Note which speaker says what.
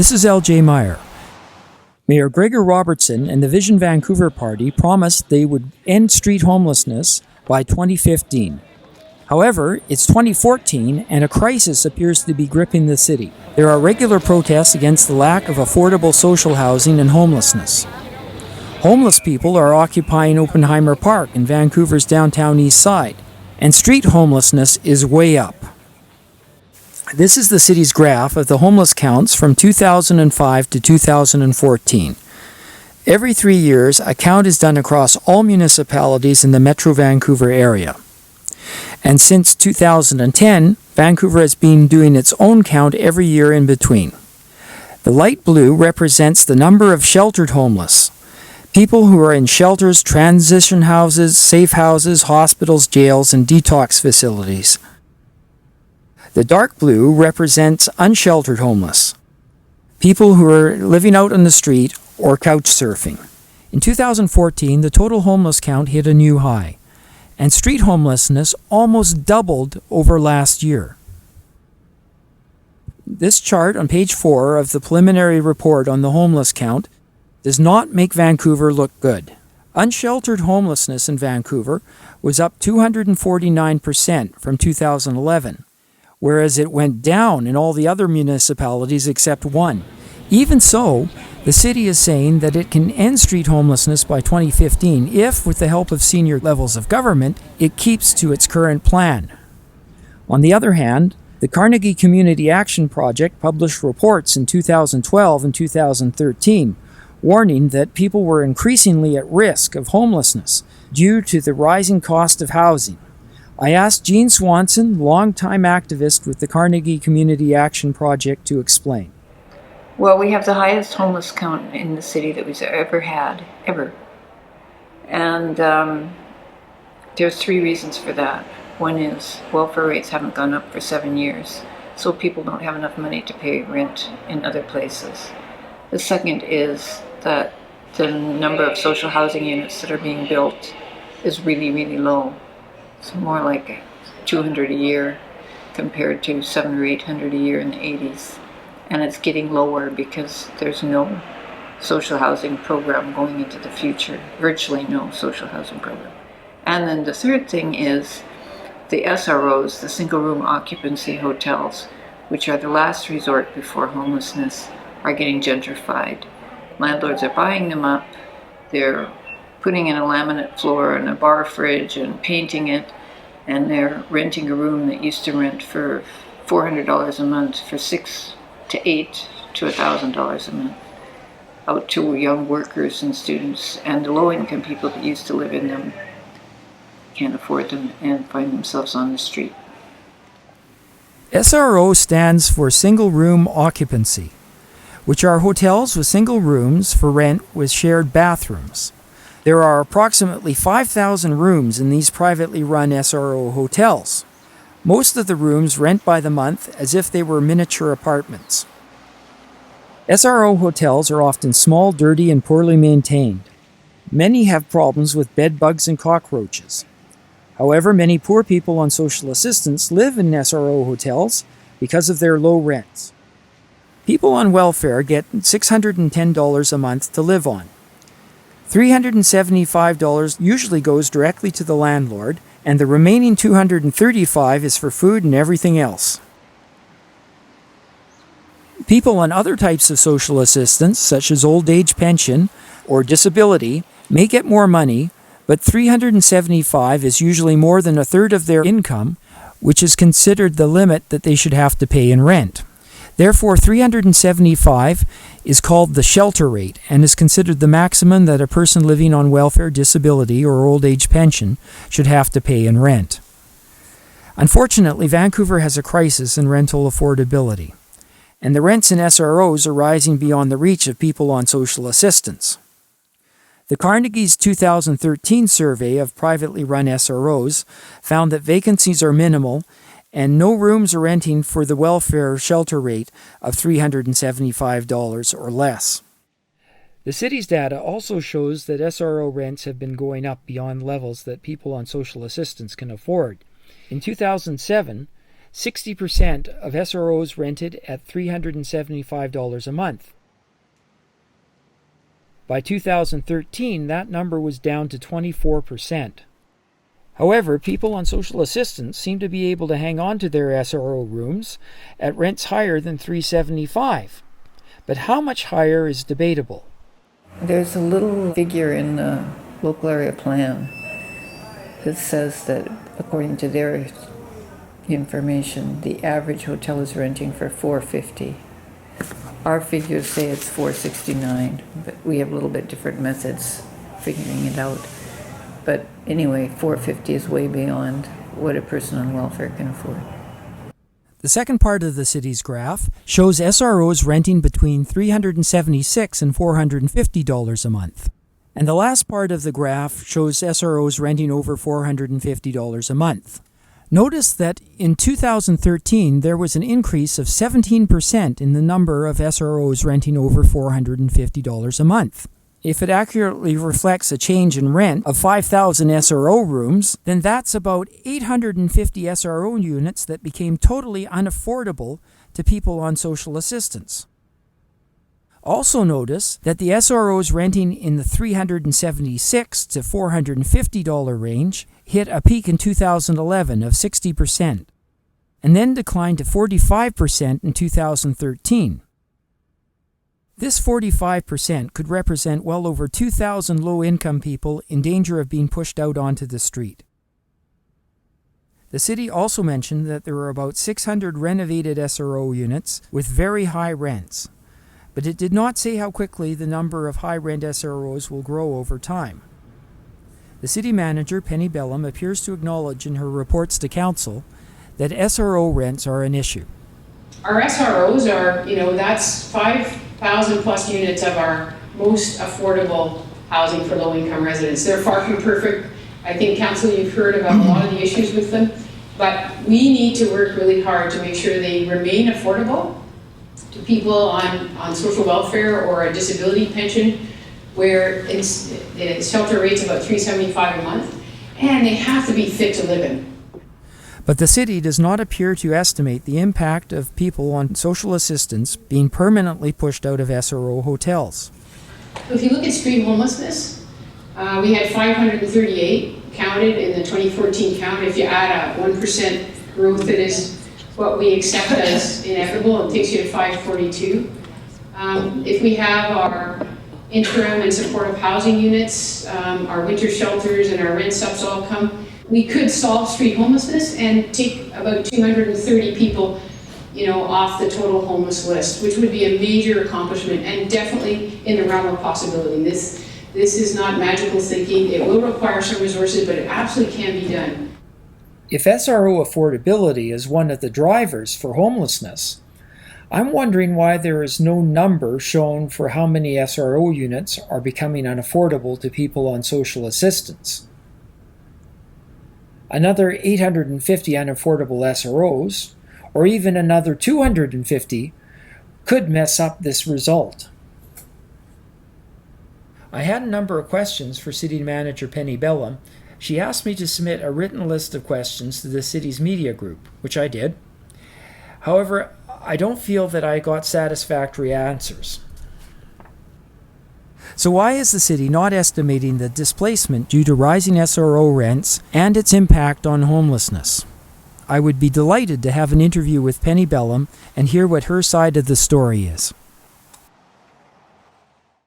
Speaker 1: This is L.J. Meyer. Mayor Gregor Robertson and the Vision Vancouver Party promised they would end street homelessness by 2015. However, it's 2014 and a crisis appears to be gripping the city. There are regular protests against the lack of affordable social housing and homelessness. Homeless people are occupying Oppenheimer Park in Vancouver's downtown east side, and street homelessness is way up. This is the city's graph of the homeless counts from 2005 to 2014. Every 3 years, a count is done across all municipalities in the Metro Vancouver area. And since 2010, Vancouver has been doing its own count every year in between. The light blue represents the number of sheltered homeless, people who are in shelters, transition houses, safe houses, hospitals, jails, and detox facilities. The dark blue represents unsheltered homeless, people who are living out on the street or couch surfing. In 2014, the total homeless count hit a new high, and street homelessness almost doubled over last year. This chart on page 4 of the preliminary report on the homeless count does not make Vancouver look good. Unsheltered homelessness in Vancouver was up 249% from 2011. Whereas it went down in all the other municipalities except one. Even so, the city is saying that it can end street homelessness by 2015 if, with the help of senior levels of government, it keeps to its current plan. On the other hand, the Carnegie Community Action Project published reports in 2012 and 2013 warning that people were increasingly at risk of homelessness due to the rising cost of housing. I asked Jean Swanson, longtime activist with the Carnegie Community Action Project, to explain.
Speaker 2: Well, we have the highest homeless count in the city that we've ever had, ever. And there's 3 reasons for that. One is welfare rates haven't gone up for 7 years, so people don't have enough money to pay rent in other places. The second is that the number of social housing units that are being built is really, really low. It's more like 200 a year compared to 700 or 800 a year in the 80s. And it's getting lower because there's no social housing program going into the future, virtually no social housing program. And then the third thing is the SROs, the single room occupancy hotels, which are the last resort before homelessness, are getting gentrified. Landlords are buying them up, they're putting in a laminate floor and a bar fridge and painting it, and they're renting a room that used to rent for $400 a month for $600 to $800 to $1,000 a month out to young workers and students, and the low-income people that used to live in them can't afford them and find themselves on the street.
Speaker 1: SRO stands for Single Room Occupancy, which are hotels with single rooms for rent with shared bathrooms. There are approximately 5,000 rooms in these privately run SRO hotels. Most of the rooms rent by the month as if they were miniature apartments. SRO hotels are often small, dirty, and poorly maintained. Many have problems with bed bugs and cockroaches. However, many poor people on social assistance live in SRO hotels because of their low rents. People on welfare get $610 a month to live on. $375 usually goes directly to the landlord, and the remaining $235 is for food and everything else. People on other types of social assistance, such as old age pension or disability, may get more money, but $375 is usually more than a third of their income, which is considered the limit that they should have to pay in rent. Therefore, $375 is called the shelter rate and is considered the maximum that a person living on welfare, disability, or old age pension should have to pay in rent. Unfortunately, Vancouver has a crisis in rental affordability, and the rents in SROs are rising beyond the reach of people on social assistance. The Carnegie's 2013 survey of privately run SROs found that vacancies are minimal and no rooms are renting for the welfare shelter rate of $375 or less. The city's data also shows that SRO rents have been going up beyond levels that people on social assistance can afford. In 2007, 60% of SROs rented at $375 a month. By 2013, that number was down to 24%. However, people on social assistance seem to be able to hang on to their SRO rooms at rents higher than $375. But how much higher is debatable.
Speaker 2: There's a little figure in the local area plan that says that, according to their information, the average hotel is renting for $450. Our figures say it's $469, but we have a little bit different methods figuring it out. But anyway, $450 is way beyond what a person on welfare can afford.
Speaker 1: The second part of the city's graph shows SROs renting between $376 and $450 a month. And the last part of the graph shows SROs renting over $450 a month. Notice that in 2013, there was an increase of 17% in the number of SROs renting over $450 a month. If it accurately reflects a change in rent of 5,000 SRO rooms, then that's about 850 SRO units that became totally unaffordable to people on social assistance. Also notice that the SROs renting in the $376 to $450 range hit a peak in 2011 of 60%, and then declined to 45% in 2013. This 45% could represent well over 2,000 low-income people in danger of being pushed out onto the street. The city also mentioned that there were about 600 renovated SRO units with very high rents, but it did not say how quickly the number of high-rent SROs will grow over time. The city manager, Penny Bellum, appears to acknowledge in her reports to council that SRO rents are an issue.
Speaker 3: Our SROs are, that's 5,000 plus units of our most affordable housing for low-income residents. They're far from perfect. I think, council, you've heard about a lot of the issues with them, but we need to work really hard to make sure they remain affordable to people on social welfare or a disability pension, where the shelter rate's about $375 a month, and they have to be fit to live in.
Speaker 1: But the city does not appear to estimate the impact of people on social assistance being permanently pushed out of SRO hotels.
Speaker 3: If you look at street homelessness, we had 538 counted in the 2014 count. If you add a 1% growth, that is what we accept as inevitable, it takes you to 542. If we have our interim and supportive housing units, our winter shelters and our rent subs all come, we could solve street homelessness and take about 230 people, off the total homeless list, which would be a major accomplishment and definitely in the realm of possibility. This is not magical thinking. It will require some resources, but it absolutely can be done.
Speaker 1: If SRO affordability is one of the drivers for homelessness, I'm wondering why there is no number shown for how many SRO units are becoming unaffordable to people on social assistance. Another 850 unaffordable SROs, or even another 250, could mess up this result. I had a number of questions for City Manager Penny Bellum. She asked me to submit a written list of questions to the city's media group, which I did. However, I don't feel that I got satisfactory answers. So why is the city not estimating the displacement due to rising SRO rents and its impact on homelessness? I would be delighted to have an interview with Penny Bellum and hear what her side of the story is.